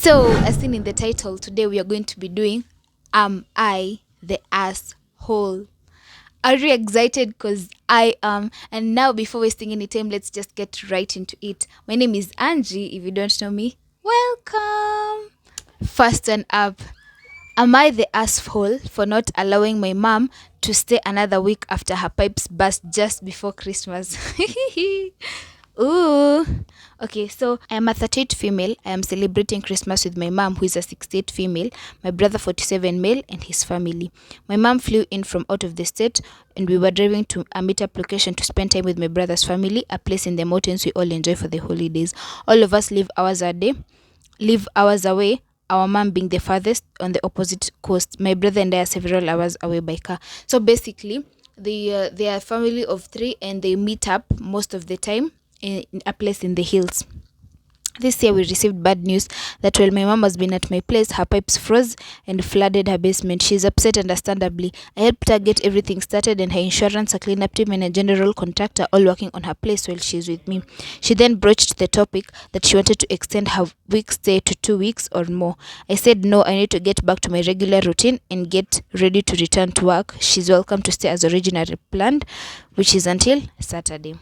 So, as seen in the title, today we are going to be doing Am I the Asshole? Are you excited? Because I am. And now, before wasting any time, let's just get right into it. My name is Angie. If you don't know me, welcome. First and up, am I the asshole for not allowing my mom to stay another week after her pipes burst just before Christmas? Ooh. Okay, so I am a 38 female. I am celebrating Christmas with my mom, who is a 68 female, my brother 47 male, and his family. My mom flew in from out of the state, and we were driving to a meetup location to spend time with my brother's family, a place in the mountains we all enjoy for the holidays. All of us live hours away, our mom being the farthest on the opposite coast. My brother and I are several hours away by car. So basically, they are a family of three, and they meet up most of the time in a place in the hills. This year we received bad news that while my mom has been at my place, her pipes froze and flooded her basement. She's upset, understandably. I helped her get everything started, and her insurance, a cleanup team, and a general contractor all working on her place while she's with me. She then broached the topic that she wanted to extend her week stay to 2 weeks or more. I said no, I need to get back to my regular routine and get ready to return to work. She's welcome to stay as originally planned, which is until Saturday.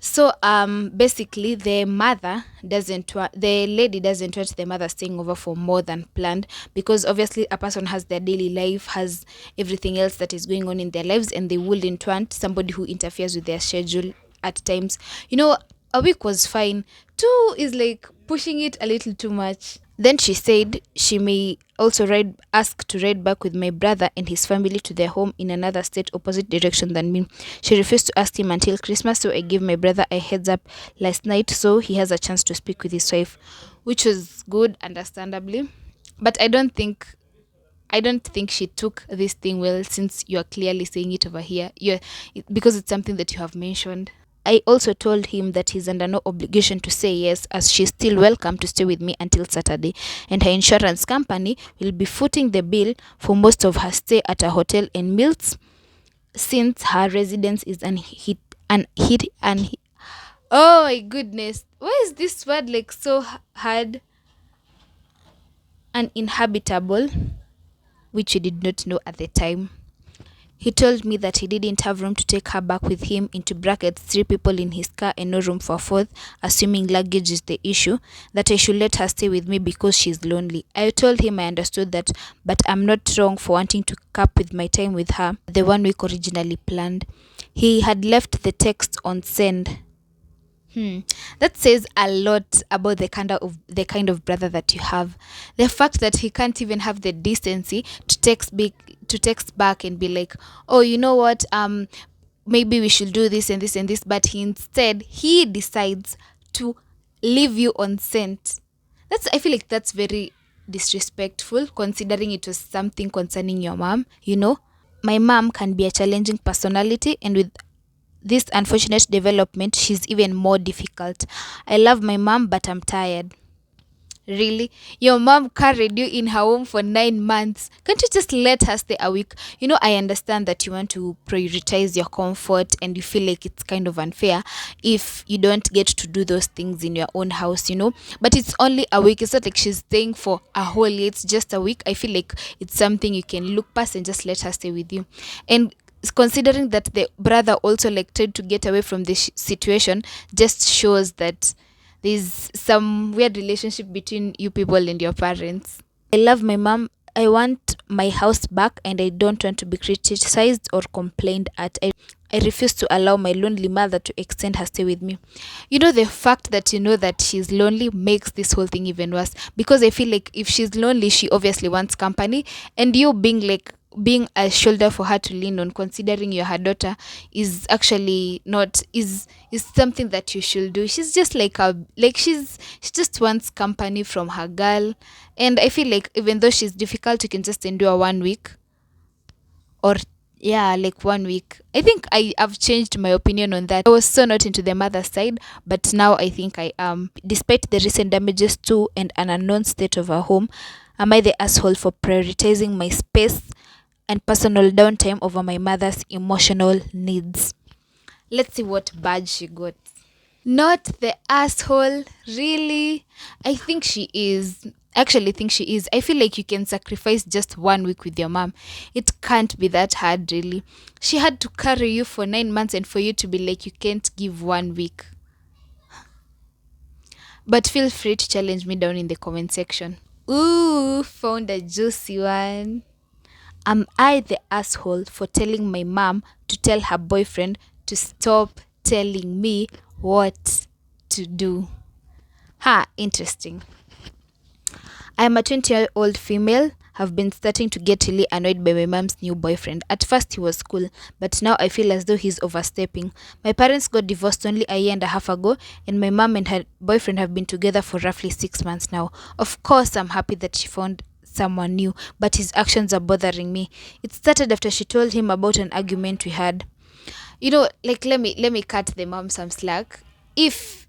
So basically the lady doesn't want the mother staying over for more than planned, because obviously a person has their daily life, has everything else that is going on in their lives, and they wouldn't want somebody who interferes with their schedule at times. A week was fine. Two is like pushing it a little too much. Then she said she may also ask to ride back with my brother and his family to their home in another state opposite direction than me. She refused to ask him until Christmas, so I gave my brother a heads up last night so he has a chance to speak with his wife, which was good, understandably. But I don't think she took this thing well, since you are clearly saying it over here. Because it's something that you have mentioned. I also told him that he's under no obligation to say yes, as she's still welcome to stay with me until Saturday, and her insurance company will be footing the bill for most of her stay at a hotel and meals, since her residence is oh my goodness, why is this word like so hard? Uninhabitable, which we did not know at the time. He told me that he didn't have room to take her back with him, into brackets 3 people in his car and no room for a fourth, assuming luggage is the issue, that I should let her stay with me because she's lonely. I told him I understood that, but I'm not wrong for wanting to cap with my time with her, the 1 week originally planned. He had left the text on send. That says a lot about the kind of brother that you have. The fact that he can't even have the decency to text back and be like, "Oh, you know what? Maybe we should do this and this and this," but he decides to leave you on scent. I feel like that's very disrespectful, considering it was something concerning your mom. My mom can be a challenging personality, and with this unfortunate development, she's even more difficult. I love my mom, but I'm tired. Really? Your mom carried you in her womb for 9 months. Can't you just let her stay a week? I understand that you want to prioritize your comfort, and you feel like it's kind of unfair if you don't get to do those things in your own house. But it's only a week. It's not like she's staying for a whole year. It's just a week. I feel like it's something you can look past and just let her stay with you. And considering that the brother also like tried to get away from this situation, just shows that there's some weird relationship between you people and your parents. I love my mom. I want my house back, and I don't want to be criticized or complained at. I refuse to allow my lonely mother to extend her stay with me. The fact that you know that she's lonely makes this whole thing even worse, because I feel like if she's lonely, she obviously wants company, and you being a shoulder for her to lean on, considering you're her daughter, is actually not is something that you should do. She's just she just wants company from her girl, and I feel like even though she's difficult, you can just endure 1 week, or yeah, like 1 week. I think I've changed my opinion on that. I was so not into the mother side, but now I think I am. Despite the recent damages to and an unknown state of her home, am I the asshole for prioritizing my space and personal downtime over my mother's emotional needs? Let's see what badge she got. Not the asshole, really. I think she is. Actually think she is. I feel like you can sacrifice just 1 week with your mom. It can't be that hard, really. She had to carry you for 9 months, and for you to be like you can't give 1 week. But feel free to challenge me down in the comment section. Ooh, found a juicy one. Am I the asshole for telling my mom to tell her boyfriend to stop telling me what to do? Ha, interesting. I'm a 20-year-old female, have been starting to get really annoyed by my mom's new boyfriend. At first he was cool, but now I feel as though he's overstepping. My parents got divorced only a year and a half ago, and my mom and her boyfriend have been together for roughly 6 months now. Of course, I'm happy that she found someone new, but his actions are bothering me. It started after she told him about an argument we had. Like, let me cut the mom some slack. If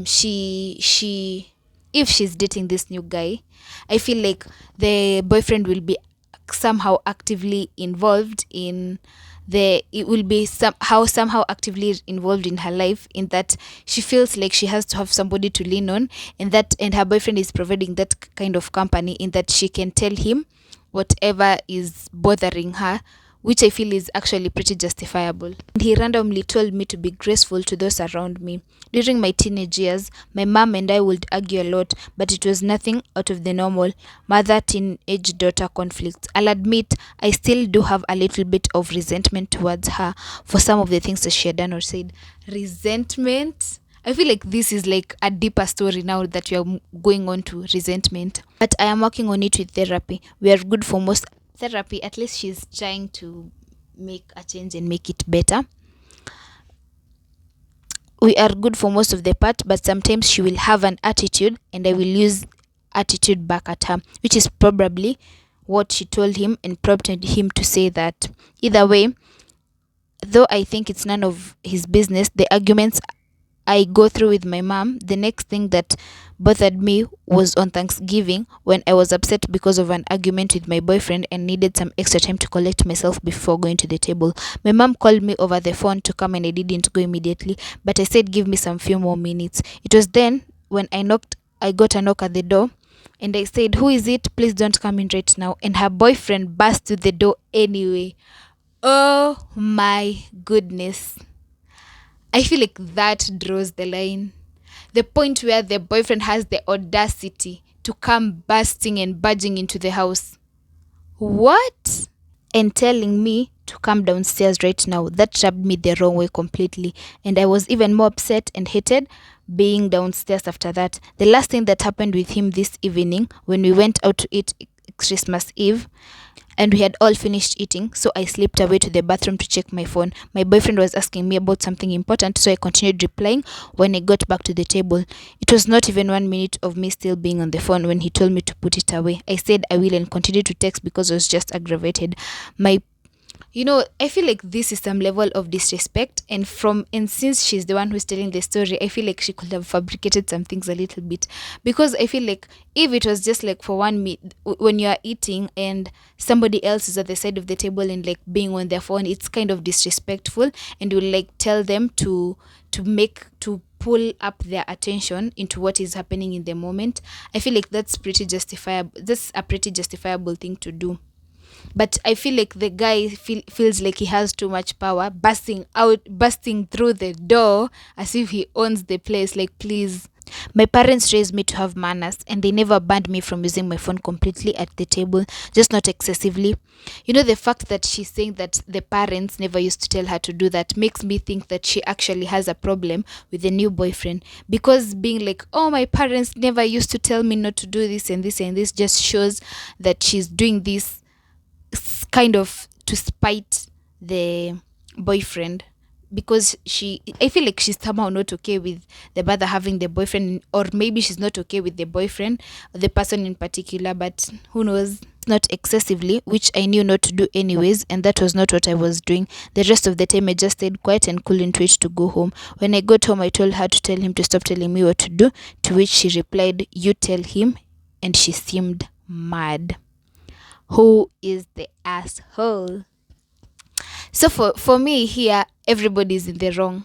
she if she's dating this new guy, I feel like the boyfriend will be somehow actively involved in the it will be somehow actively involved in her life, in that she feels like she has to have somebody to lean on, and her boyfriend is providing that kind of company, in that she can tell him whatever is bothering her, which I feel is actually pretty justifiable. And he randomly told me to be graceful to those around me. During my teenage years, my mom and I would argue a lot, but it was nothing out of the normal mother teenage daughter conflict. I'll admit I still do have a little bit of resentment towards her for some of the things that she had done or said. Resentment? I feel like this is like a deeper story now that we are going on to resentment. But I am working on it with therapy. We are good for most therapy. At least she's trying to make a change and make it better. We are good for most of the part, but sometimes she will have an attitude, and I will use attitude back at her, which is probably what she told him and prompted him to say that. Either way, though I think it's none of his business, the arguments I go through with my mom. The next thing that bothered me was on Thanksgiving, when I was upset because of an argument with my boyfriend and needed some extra time to collect myself before going to the table. My mom called me over the phone to come, and I didn't go immediately, but I said give me some few more minutes. It was then when I got a knock at the door, and I said, "Who is it? Please don't come in right now." And her boyfriend burst to the door anyway. Oh my goodness. I feel like that draws the line. The point where the boyfriend has the audacity to come bursting and barging into the house. What? And telling me to come downstairs right now. That rubbed me the wrong way completely. And I was even more upset and hated being downstairs after that. The last thing that happened with him this evening, when we went out to eat Christmas Eve, and we had all finished eating, so I slipped away to the bathroom to check my phone. My boyfriend was asking me about something important, so I continued replying when I got back to the table. It was not even 1 minute of me still being on the phone when he told me to put it away. I said I will and continued to text because I was just aggravated. My I feel like this is some level of disrespect, and since she's the one who's telling the story, I feel like she could have fabricated some things a little bit, because I feel like if it was just like for one meat, when you are eating and somebody else is at the side of the table and like being on their phone, it's kind of disrespectful, and you like tell them to pull up their attention into what is happening in the moment. I feel like that's a pretty justifiable thing to do. But I feel like the guy feels like he has too much power, bursting through the door as if he owns the place. Like, please. My parents raised me to have manners, and they never banned me from using my phone completely at the table, just not excessively. The fact that she's saying that the parents never used to tell her to do that makes me think that she actually has a problem with the new boyfriend, because being like, oh, my parents never used to tell me not to do this and this and this, just shows that she's doing this kind of to spite the boyfriend, because I feel like she's somehow not okay with the mother having the boyfriend, or maybe she's not okay with the boyfriend, the person in particular, but who knows. Not excessively, which I knew not to do anyways, and that was not what I was doing. The rest of the time I just stayed quiet and couldn't wait to go home. When I got home, I told her to tell him to stop telling me what to do, to which she replied, "You tell him," and she seemed mad. Who is the asshole? So for me here, everybody's in the wrong.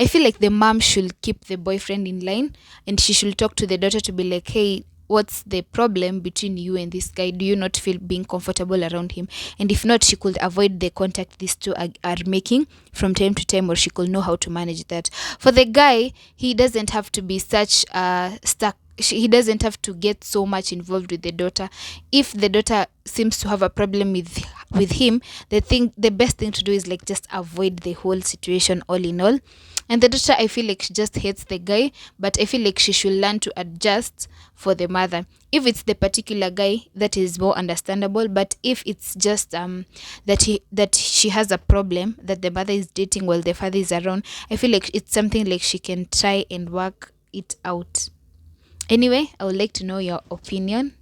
I feel like the mom should keep the boyfriend in line, and she should talk to the daughter to be like, hey, what's the problem between you and this guy? Do you not feel being comfortable around him? And if not, she could avoid the contact these two are making from time to time, or she could know how to manage that. For the guy, he doesn't have to be such stuck. He doesn't have to get so much involved with the daughter. If the daughter seems to have a problem with him, the best thing to do is like just avoid the whole situation all in all. And the daughter, I feel like she just hates the guy, but I feel like she should learn to adjust for the mother. If it's the particular guy, that is more understandable. But if it's just that she has a problem that the mother is dating while the father is around, I feel like it's something like she can try and work it out. Anyway, I would like to know your opinion.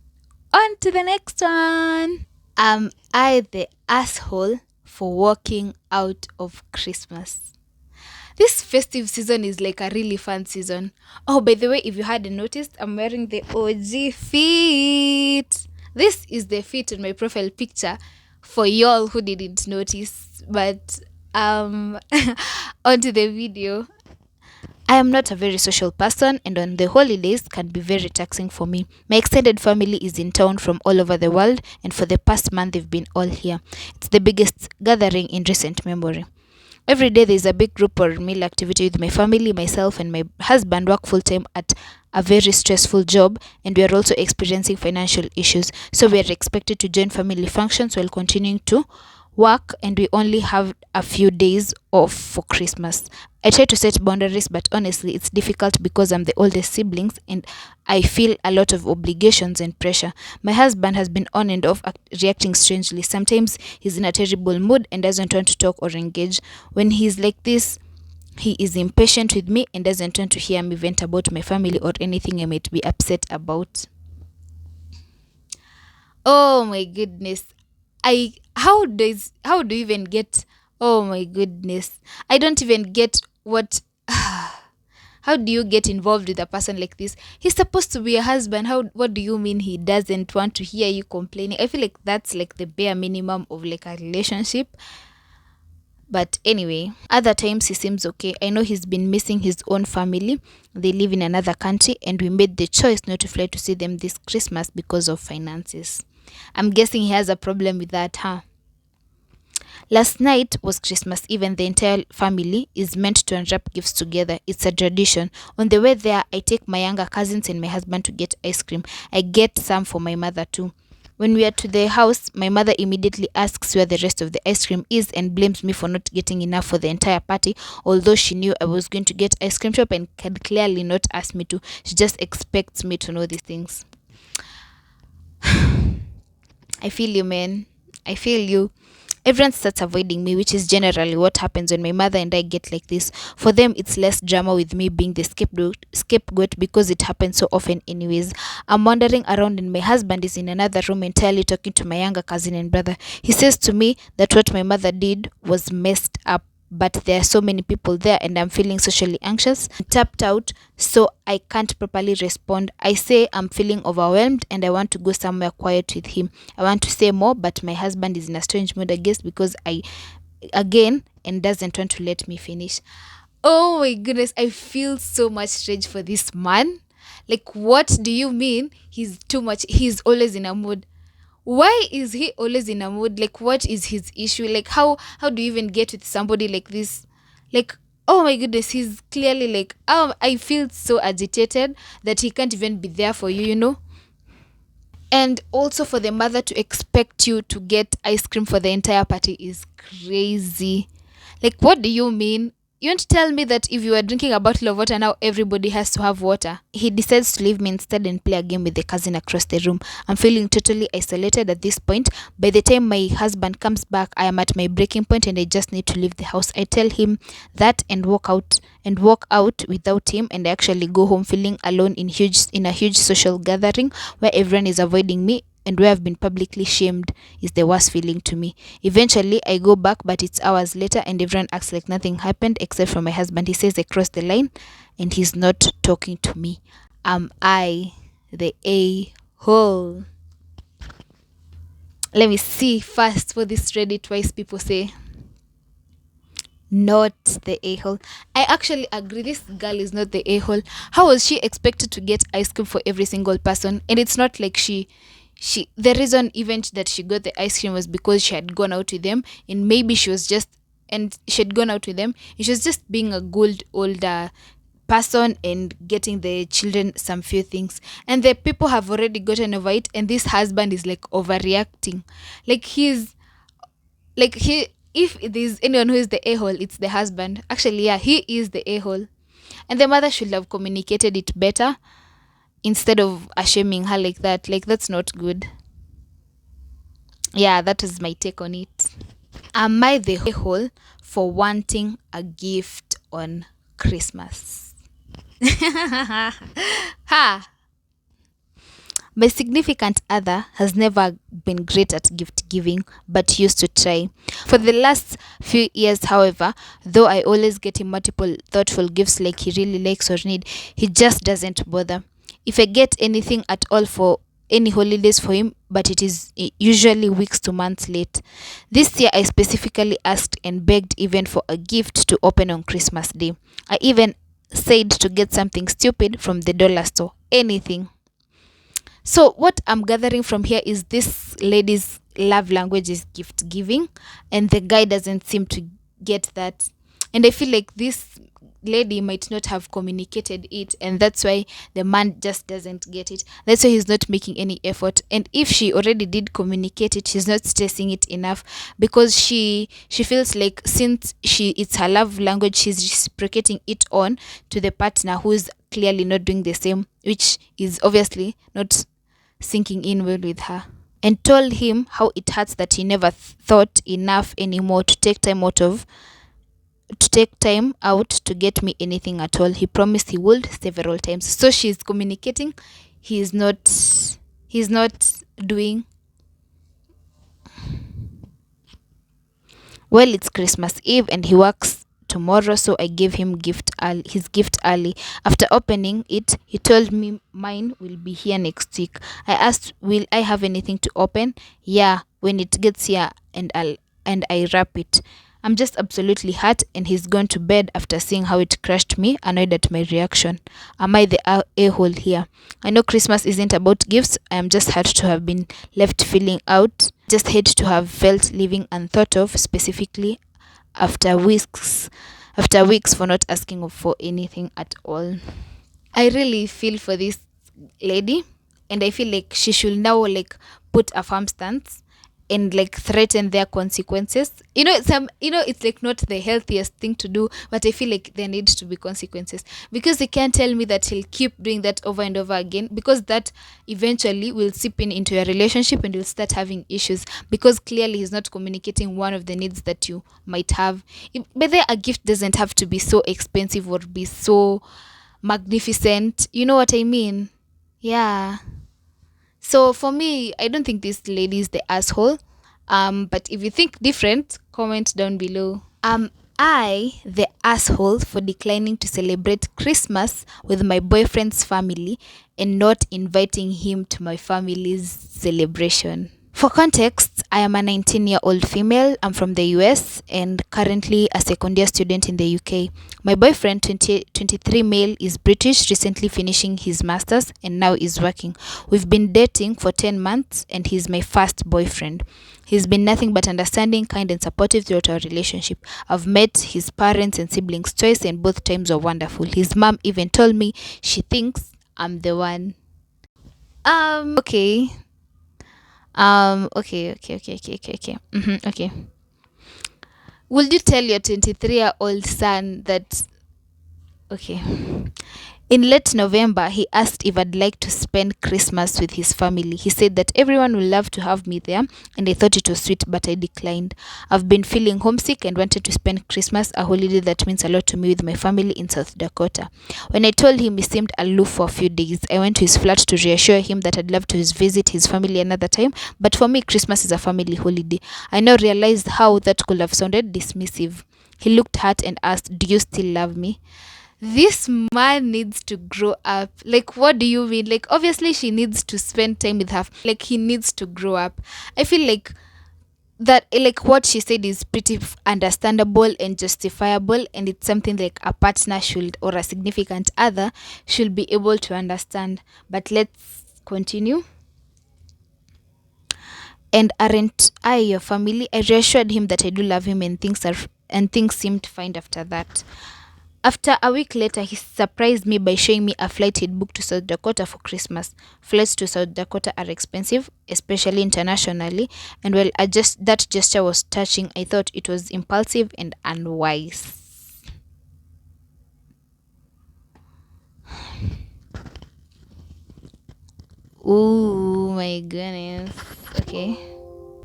On to the next one. Am I the asshole for walking out of Christmas? This festive season is like a really fun season. Oh, by the way, if you hadn't noticed, I'm wearing the OG feet. This is the feet on my profile picture for y'all who didn't notice. But onto the video. I am not a very social person, and on the holidays can be very taxing for me. My extended family is in town from all over the world, and for the past month they've been all here. It's the biggest gathering in recent memory. Every day there's a big group or meal activity with my family. Myself and my husband work full time at a very stressful job, and we are also experiencing financial issues. So we are expected to join family functions while continuing to work, and we only have a few days off for Christmas. I try to set boundaries, but honestly, it's difficult because I'm the oldest siblings and I feel a lot of obligations and pressure. My husband has been on and off reacting strangely. Sometimes he's in a terrible mood and doesn't want to talk or engage. When he's like this, he is impatient with me and doesn't want to hear me vent about my family or anything I might be upset about. Oh my goodness. I how do you even get, oh my goodness. I don't even get what how do you get involved with a person like this? He's supposed to be a husband. What do you mean he doesn't want to hear you complaining? I feel like that's like the bare minimum of like a relationship. But anyway, other times he seems okay. I know he's been missing his own family. They live in another country, and we made the choice not to fly to see them this Christmas because of finances. I'm guessing he has a problem with that, huh? Last night was Christmas Eve, and the entire family is meant to unwrap gifts together. It's a tradition. On the way there, I take my younger cousins and my husband to get ice cream. I get some for my mother too. When we are to the house, my mother immediately asks where the rest of the ice cream is and blames me for not getting enough for the entire party, although she knew I was going to get ice cream shop and had clearly not asked me to. She just expects me to know these things. I feel you, man. I feel you. Everyone starts avoiding me, which is generally what happens when my mother and I get like this. For them, it's less drama with me being the scapegoat because it happens so often anyways. I'm wandering around and my husband is in another room entirely talking to my younger cousin and brother. He says to me that what my mother did was messed up, but there are so many people there and I'm feeling socially anxious and tapped out, so I can't properly respond. I say I'm feeling overwhelmed and I want to go somewhere quiet with him. I want to say more, but my husband is in a strange mood, I guess, because I again and doesn't want to let me finish. Oh my goodness, I feel so much rage for this man. Like, what do you mean he's too much? He's always in a mood. Why is he always in a mood? Like, what is his issue? Like, how do you even get with somebody like this? Like, oh my goodness, he's clearly like, oh, I feel so agitated that he can't even be there for you, you know. And also for the mother to expect you to get ice cream for the entire party is crazy. Like, what do you mean? You want to tell me that if you are drinking a bottle of water, now everybody has to have water? He decides to leave me instead and play a game with the cousin across the room. I'm feeling totally isolated at this point. By the time my husband comes back, I am at my breaking point and I just need to leave the house. I tell him that and walk out without him, and I actually go home feeling alone in a huge social gathering where everyone is avoiding me, and where I've been publicly shamed is the worst feeling to me. Eventually, I go back, but it's hours later, and everyone acts like nothing happened except for my husband. He says I crossed the line, and he's not talking to me. Am I the a-hole? Let me see first what this Reddit wise people say. not the a-hole. I actually agree, this girl is not the a-hole. How was she expected to get ice cream for every single person? And it's not like she the reason even that she got the ice cream was because she had gone out with them, and maybe she was just and she had gone out with them and she was just being a good older person and getting the children some few things, and the people have already gotten over it, and this husband is like overreacting. Like he's like he if there's anyone who is the a-hole, it's the husband. Actually, yeah, he is the a-hole, and the mother should have communicated it better instead of shaming her like that. Like, that's not good. Yeah, that is my take on it. Am I the a-hole for wanting a gift on Christmas? Ha! My significant other has never been great at gift giving, but used to try. For the last few years, however, though I always get him multiple thoughtful gifts like he really likes or need, he just doesn't bother. If I get anything at all for any holidays for him, but it is usually weeks to months late. This year, I specifically asked and begged even for a gift to open on Christmas Day. I even said to get something stupid from the dollar store, anything. So what I'm gathering from here is this lady's love language is gift giving, and the guy doesn't seem to get that. And I feel like this lady might not have communicated it, and that's why the man just doesn't get it. That's why he's not making any effort. And if she already did communicate it, she's not stressing it enough, because she feels like since she it's her love language, she's reciprocating it on to the partner who's clearly not doing the same, which is obviously not sinking in well with her. And told him how it hurts that he never thought enough anymore to take time out to get me anything at all. He promised he would several times. So she's communicating. He's not doing. Well, it's Christmas Eve and he works tomorrow, so I gave him his gift early. After opening it, he told me mine will be here next week. I asked, "Will I have anything to open?" "Yeah, when it gets here, and I wrap it." I'm just absolutely hurt, and he's gone to bed after seeing how it crushed me, annoyed at my reaction. Am I the a-hole here? I know Christmas isn't about gifts. I am just hurt to have been left feeling out. Just hate to have felt living unthought of, specifically after weeks for not asking for anything at all. I really feel for this lady, and I feel like she should now like put a firm stance and like threaten their consequences. It's like not the healthiest thing to do, but I feel like there needs to be consequences, because they can't tell me that he'll keep doing that over and over again, because that eventually will seep into your relationship and you'll start having issues, because clearly he's not communicating one of the needs that you might have. But a gift doesn't have to be so expensive or be so magnificent. You know what I mean? Yeah. So for me, I don't think this lady is the asshole. But if you think different, comment down below. I the asshole for declining to celebrate Christmas with my boyfriend's family and not inviting him to my family's celebration? For context, I am a 19-year-old female. I'm from the US and currently a second year student in the UK. My boyfriend, 23 male, is British, recently finishing his masters and now is working. We've been dating for 10 months and he's my first boyfriend. He's been nothing but understanding, kind and supportive throughout our relationship. I've met his parents and siblings twice and both times were wonderful. His mom even told me she thinks I'm the one. Okay. Okay. Okay. Would you tell your 23-year-old son that? Okay. In late November, he asked if I'd like to spend Christmas with his family. He said that everyone would love to have me there, and I thought it was sweet, but I declined. I've been feeling homesick and wanted to spend Christmas, a holiday that means a lot to me, with my family in South Dakota. When I told him, he seemed aloof for a few days. I went to his flat to reassure him that I'd love to visit his family another time, but for me, Christmas is a family holiday. I now realized how that could have sounded dismissive. He looked hurt and asked, "Do you still love me?" This man needs to grow up. Like, what do you mean? Like, obviously she needs to spend time with her. Like, he needs to grow up. I feel like that like what she said is pretty understandable and justifiable, and it's something like a partner should, or a significant other should be able to understand. But let's continue. And aren't I your family? I reassured him that I do love him, and things seemed fine after that. After a week later, he surprised me by showing me a flight he'd booked to South Dakota for Christmas. Flights to South Dakota are expensive, especially internationally, and while that gesture was touching, I thought it was impulsive and unwise. Oh my goodness. Okay.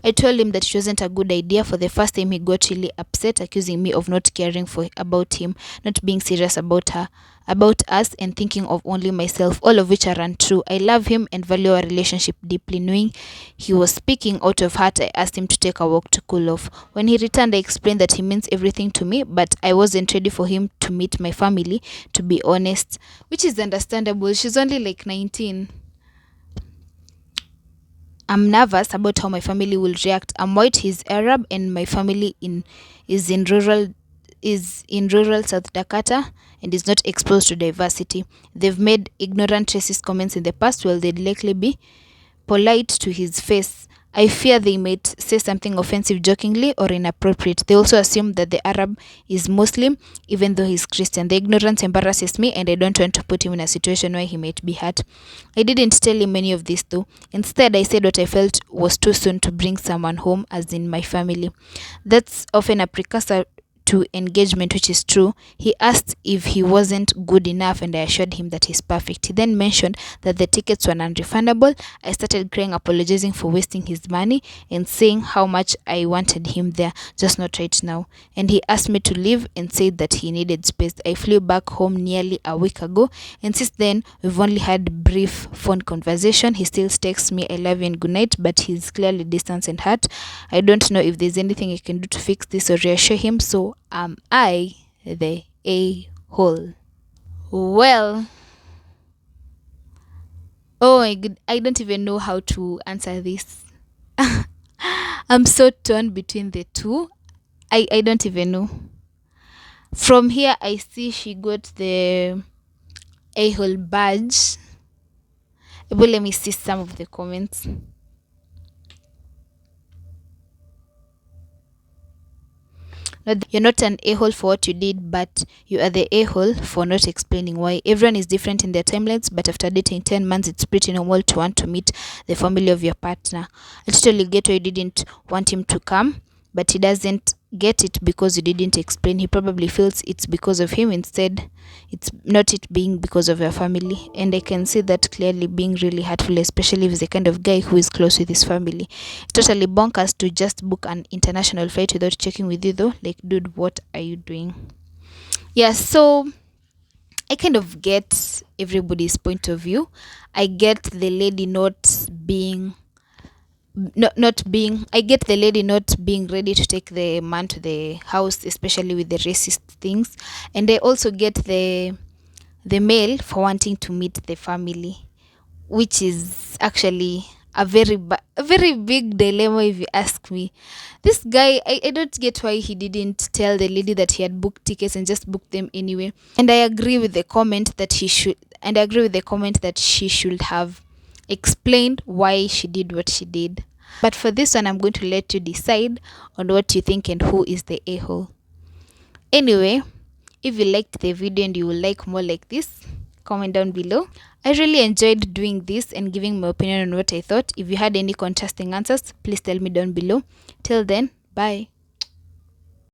I told him that it wasn't a good idea. For the first time, he got really upset, accusing me of not caring about him, not being serious about us, and thinking of only myself, all of which are untrue. I love him and value our relationship deeply. Knowing he was speaking out of heart, I asked him to take a walk to cool off. When he returned, I explained that he means everything to me, but I wasn't ready for him to meet my family, to be honest, which is understandable. She's only like 19. I'm nervous about how my family will react. I'm white, he's Arab, and my family is in rural South Dakota and is not exposed to diversity. They've made ignorant racist comments in the past. Well, they'd likely be polite to his face. I fear they might say something offensive jokingly or inappropriate. They also assume that the Arab is Muslim, even though he's Christian. The ignorance embarrasses me, and I don't want to put him in a situation where he might be hurt. I didn't tell him any of this, though. Instead, I said what I felt was too soon to bring someone home, as in my family. That's often a precursor to engagement, which is true. He asked if he wasn't good enough, and I assured him that he's perfect. He then mentioned that the tickets were non-refundable. I started crying, apologizing for wasting his money and saying how much I wanted him there, just not right now. And he asked me to leave and said that he needed space. I flew back home nearly a week ago, and since then we've only had brief phone conversation. He still texts me I love you and good night, but he's clearly distant and hurt. I don't know if there's anything I can do to fix this or reassure him. So am I the a-hole? Well, oh my god, I don't even know how to answer this. I'm so torn between the two. I don't even know. From here, I see she got the a-hole badge. But let me see some of the comments. You're not an a-hole for what you did, but you are the a-hole for not explaining why. Everyone is different in their timelines, but after dating 10 months, it's pretty normal to want to meet the family of your partner. I totally get why you didn't want him to come, but he doesn't get it because you didn't explain. He probably feels it's because of him instead. It's not it being because of your family. And I can see that clearly being really hurtful, especially if he's the kind of guy who is close with his family. It's totally bonkers to just book an international flight without checking with you though. Like, dude, what are you doing? Yeah, so I kind of get everybody's point of view. I get the lady not being I get the lady not being ready to take the man to the house, especially with the racist things. And I also get the male for wanting to meet the family, which is actually a very big dilemma if you ask me. This guy, I don't get why he didn't tell the lady that he had booked tickets and just booked them anyway. And I agree with the comment that she should have explained why she did what she did. But for this one, I'm going to let you decide on what you think and who is the a-hole. Anyway, if you liked the video and you would like more like this, comment down below. I really enjoyed doing this and giving my opinion on what I thought. If you had any contrasting answers, please tell me down below. Till then, bye.